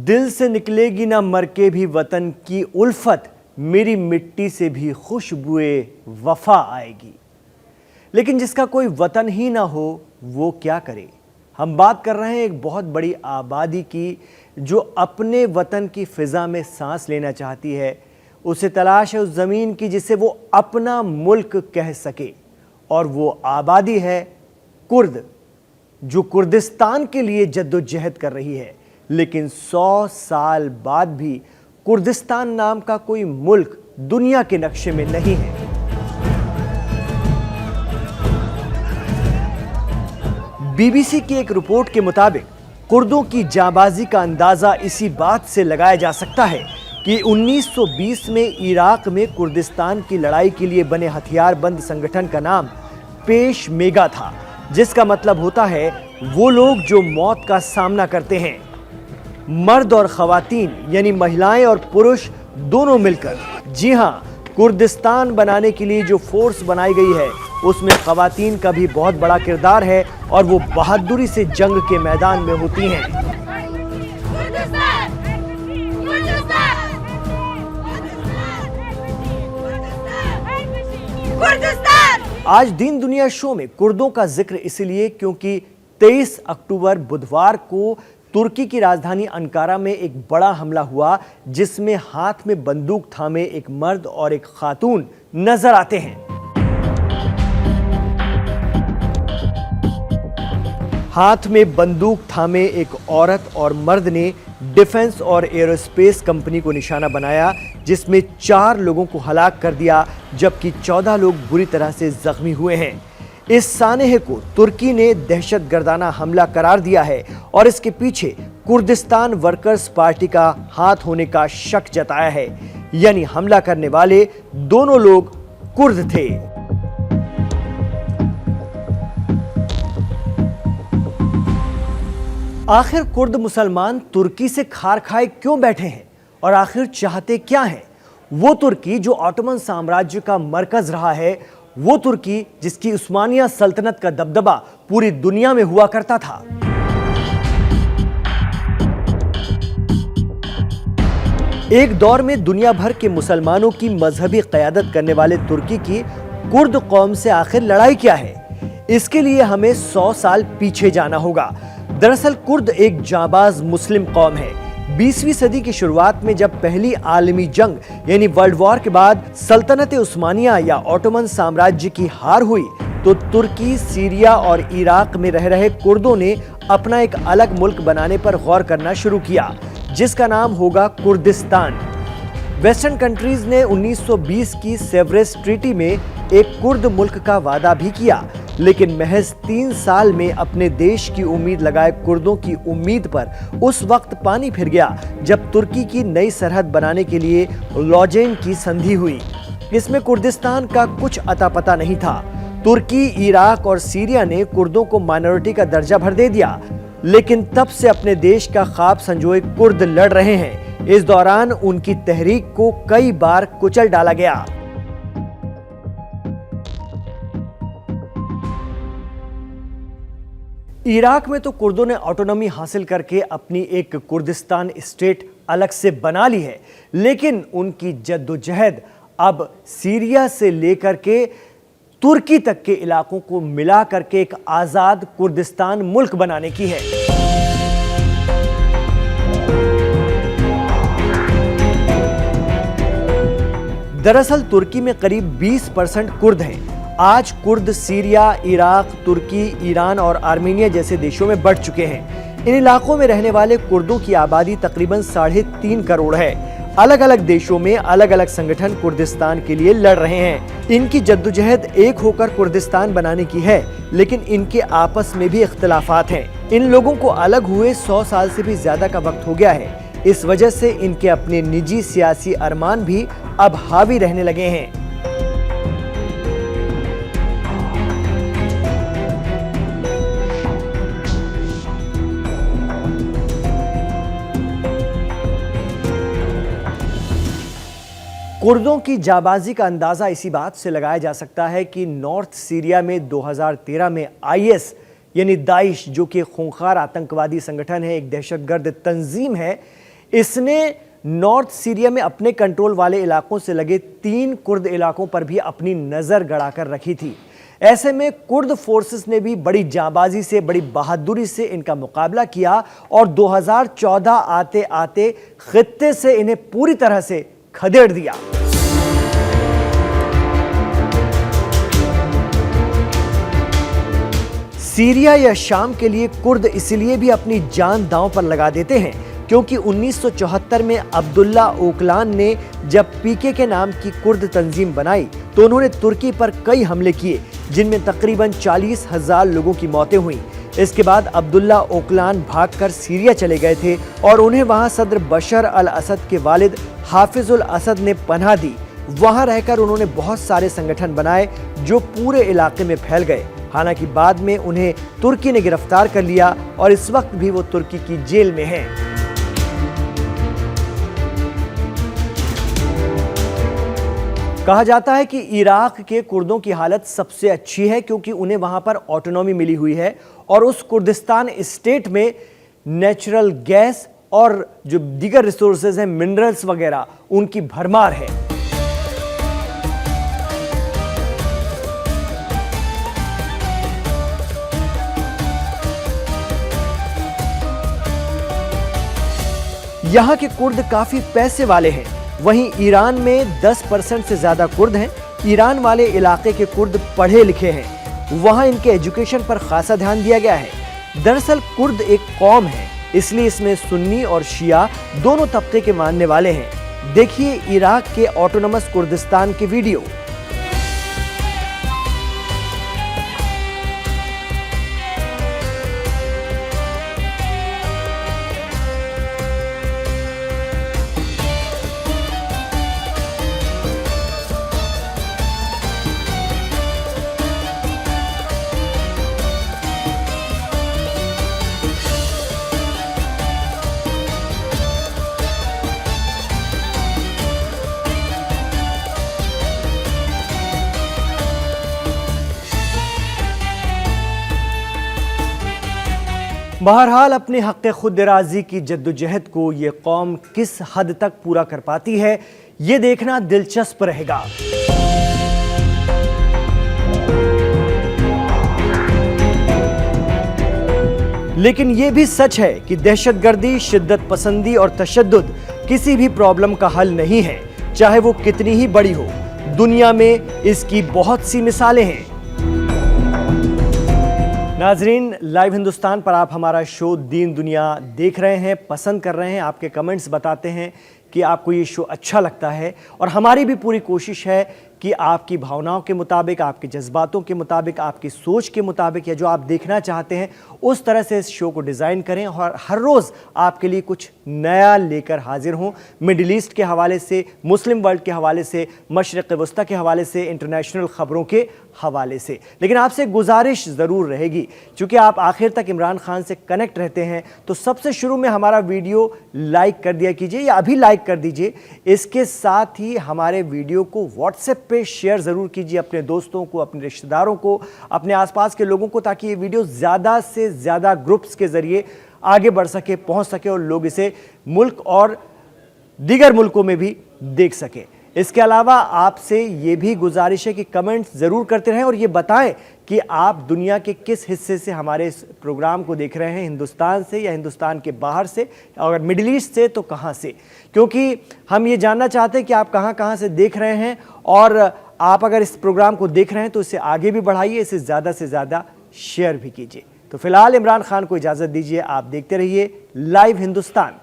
दिल से निकलेगी ना मर के भी वतन की उल्फत, मेरी मिट्टी से भी खुशबुए वफा आएगी। लेकिन जिसका कोई वतन ही ना हो वो क्या करे। हम बात कर रहे हैं एक बहुत बड़ी आबादी की जो अपने वतन की फिजा में सांस लेना चाहती है। उसे तलाश है उस ज़मीन की जिसे वो अपना मुल्क कह सके, और वो आबादी है कुर्द, जो कुर्दिस्तान के लिए जद्दोजहद कर रही है। लेकिन 100 साल बाद भी कुर्दिस्तान नाम का कोई मुल्क दुनिया के नक्शे में नहीं है। बीबीसी की एक रिपोर्ट के मुताबिक कुर्दों की जाबाजी का अंदाजा इसी बात से लगाया जा सकता है कि 1920 में इराक में कुर्दिस्तान की लड़ाई के लिए बने हथियारबंद संगठन का नाम पेशमेगा था, जिसका मतलब होता है वो लोग जो मौत का सामना करते हैं। मर्द और खवातीन यानी महिलाएं और पुरुष दोनों मिलकर, जी हाँ, कुर्दिस्तान बनाने के लिए जो फोर्स बनाई गई है उसमें खवातीन का भी बहुत बड़ा किरदार है और वो बहादुरी से जंग के मैदान में होती हैं। आज दीन दुनिया शो में कुर्दों का जिक्र इसलिए क्योंकि 23 अक्टूबर बुधवार को तुर्की की राजधानी अंकारा में एक बड़ा हमला हुआ, जिसमें हाथ में बंदूक थामे एक मर्द और एक खातून नजर आते हैं। हाथ में बंदूक थामे एक औरत और मर्द ने डिफेंस और एरोस्पेस कंपनी को निशाना बनाया, जिसमें 4 लोगों को हलाक कर दिया जबकि 14 लोग बुरी तरह से जख्मी हुए हैं। इस सानेह को तुर्की ने दहशतगर्दाना हमला करार दिया है और इसके पीछे कुर्दिस्तान वर्कर्स पार्टी का हाथ होने का शक जताया है, यानी हमला करने वाले दोनों लोग कुर्द थे। आखिर कुर्द मुसलमान तुर्की से खार खाए क्यों बैठे हैं और आखिर चाहते क्या हैं? वो तुर्की जो ऑटोमन साम्राज्य का मरकज रहा है, वो तुर्की जिसकी उस्मानिया सल्तनत का दबदबा पूरी दुनिया में हुआ करता था। एक दौर में दुनिया भर के मुसलमानों की मजहबी क़यादत करने वाले तुर्की की कुर्द कौम से आखिर लड़ाई क्या है? इसके लिए हमें 100 साल पीछे जाना होगा। दरअसल कुर्द एक जाबाज मुस्लिम कौम है। 20वीं सदी की शुरुआत में जब पहली आलमी जंग यानी वर्ल्ड वॉर के बाद सल्तनत उस्मानिया या ऑटोमन साम्राज्य की हार हुई, तो तुर्की, सीरिया और इराक में रह रहे कुर्दों ने अपना एक अलग मुल्क बनाने पर गौर करना शुरू किया, जिसका नाम होगा कुर्दिस्तान। वेस्टर्न कंट्रीज ने 1920 की सेवरेस ट्रीटी में एक कुर्द मुल्क का वादा भी किया, लेकिन महज 3 साल में अपने देश की उम्मीद लगाए कुर्दों की उम्मीद पर उस वक्त पानी फिर गया जब तुर्की की नई सरहद बनाने के लिए लॉजेन की संधि हुई। इसमें कुर्दिस्तान का कुछ अता पता नहीं था। तुर्की, इराक और सीरिया ने कुर्दों को माइनॉरिटी का दर्जा भर दे दिया, लेकिन तब से अपने देश का ख्वाब संजोए कुर्द लड़ रहे हैं। इस दौरान उनकी तहरीक को कई बार कुचल डाला गया। इराक में तो कुर्दों ने ऑटोनॉमी हासिल करके अपनी एक कुर्दिस्तान स्टेट अलग से बना ली है, लेकिन उनकी जद्दोजहद अब सीरिया से लेकर के तुर्की तक के इलाकों को मिला करके एक आजाद कुर्दिस्तान मुल्क बनाने की है। दरअसल तुर्की में करीब 20% कुर्द हैं। आज कुर्द सीरिया, इराक, तुर्की, ईरान और आर्मीनिया जैसे देशों में बढ़ चुके हैं। इन इलाकों में रहने वाले कुर्दों की आबादी तकरीबन 3.5 करोड़ है। अलग अलग देशों में अलग अलग संगठन कुर्दिस्तान के लिए लड़ रहे हैं। इनकी जद्दोजहद एक होकर कुर्दिस्तान बनाने की है, लेकिन इनके आपस में भी इख्तिलाफात हैं। इन लोगों को अलग हुए 100 साल से भी ज्यादा का वक्त हो गया है। इस वजह से इनके अपने निजी सियासी अरमान भी अब हावी रहने लगे हैं। कुर्दों की जाबाजी का अंदाजा इसी बात से लगाया जा सकता है कि नॉर्थ सीरिया में 2013 में आईएस यानी दाइश, जो कि खूंखार आतंकवादी संगठन है, एक दहशतगर्द तंजीम है, इसने नॉर्थ सीरिया में अपने कंट्रोल वाले इलाकों से लगे 3 कुर्द इलाकों पर भी अपनी नजर गड़ाकर रखी थी। ऐसे में कुर्द फोर्सेस ने भी बड़ी जांबाजी से, बड़ी बहादुरी से इनका मुकाबला किया और 2014 आते आते खित्ते से इन्हें पूरी तरह से खदेड़ दिया। सीरिया या शाम के लिए कुर्द इसलिए भी अपनी जान दांव पर लगा देते हैं क्योंकि 1974 में अब्दुल्ला ओकलान ने जब पीके के नाम की कुर्द तंजीम बनाई तो उन्होंने तुर्की पर कई हमले किए जिनमें तकरीबन 40,000 लोगों की मौतें हुई। इसके बाद अब्दुल्ला ओकलान भागकर सीरिया चले गए थे और उन्हें वहां सदर बशर अल असद के वालिद हाफिजुल असद ने पनाह दी। वहां रहकर उन्होंने बहुत सारे संगठन बनाए जो पूरे इलाके में फैल गए। हालांकि बाद में उन्हें तुर्की ने गिरफ्तार कर लिया और इस वक्त भी वो तुर्की की जेल में हैं। कहा जाता है कि इराक के कुर्दों की हालत सबसे अच्छी है क्योंकि उन्हें वहां पर ऑटोनॉमी मिली हुई है और उस कुर्दिस्तान स्टेट में नेचुरल गैस और जो दीगर रिसोर्सेज हैं, मिनरल्स वगैरह, उनकी भरमार है। यहां के कुर्द काफी पैसे वाले हैं। वहीं ईरान में 10% से ज्यादा कुर्द हैं। ईरान वाले इलाके के कुर्द पढ़े लिखे हैं। वहां इनके एजुकेशन पर खासा ध्यान दिया गया है। दरअसल कुर्द एक कौम है, इसलिए इसमें सुन्नी और शिया दोनों तबके के मानने वाले हैं। देखिए इराक के ऑटोनमस कुर्दिस्तान की वीडियो। बहरहाल अपने हक़ खुद राज़ी की जद्दोजहद को ये कौम किस हद तक पूरा कर पाती है, ये देखना दिलचस्प रहेगा। लेकिन ये भी सच है कि दहशतगर्दी, शिद्दत पसंदी और तशद्दुद किसी भी प्रॉब्लम का हल नहीं है, चाहे वो कितनी ही बड़ी हो। दुनिया में इसकी बहुत सी मिसालें हैं। नाजरीन, लाइव हिंदुस्तान पर आप हमारा शो दीन दुनिया देख रहे हैं, पसंद कर रहे हैं। आपके कमेंट्स बताते हैं कि आपको ये शो अच्छा लगता है और हमारी भी पूरी कोशिश है कि आपकी भावनाओं के मुताबिक, आपके जज्बातों के मुताबिक, आपकी सोच के मुताबिक या जो आप देखना चाहते हैं उस तरह से इस शो को डिज़ाइन करें और हर रोज़ आपके लिए कुछ नया लेकर हाजिर हों। मिडिल ईस्ट के हवाले से, मुस्लिम वर्ल्ड के हवाले से, मशरिक़ वस्ता के हवाले से, इंटरनेशनल ख़बरों के हवाले से। लेकिन आपसे गुजारिश ज़रूर रहेगी, चूँकि आप आखिर तक इमरान खान से कनेक्ट रहते हैं, तो सबसे शुरू में हमारा वीडियो लाइक कर दिया कीजिए या अभी लाइक कर दीजिए। इसके साथ ही हमारे वीडियो को व्हाट्सएप पे शेयर ज़रूर कीजिए अपने दोस्तों को, अपने रिश्तेदारों को, अपने आसपास के लोगों को, ताकि ये वीडियो ज़्यादा से ज़्यादा ग्रुप्स के ज़रिए आगे बढ़ सके, पहुंच सके और लोग इसे मुल्क और दीगर मुल्कों में भी देख सकें। इसके अलावा आपसे ये भी गुजारिश है कि कमेंट्स ज़रूर करते रहें और ये बताएं कि आप दुनिया के किस हिस्से से हमारे इस प्रोग्राम को देख रहे हैं, हिंदुस्तान से या हिंदुस्तान के बाहर से, अगर मिडिल ईस्ट से तो कहाँ से, क्योंकि हम ये जानना चाहते हैं कि आप कहाँ से देख रहे हैं। और आप अगर इस प्रोग्राम को देख रहे हैं तो इसे आगे भी बढ़ाइए, इसे ज़्यादा से ज़्यादा शेयर भी कीजिए। तो फिलहाल इमरान खान को इजाज़त दीजिए, आप देखते रहिए लाइव हिंदुस्तान।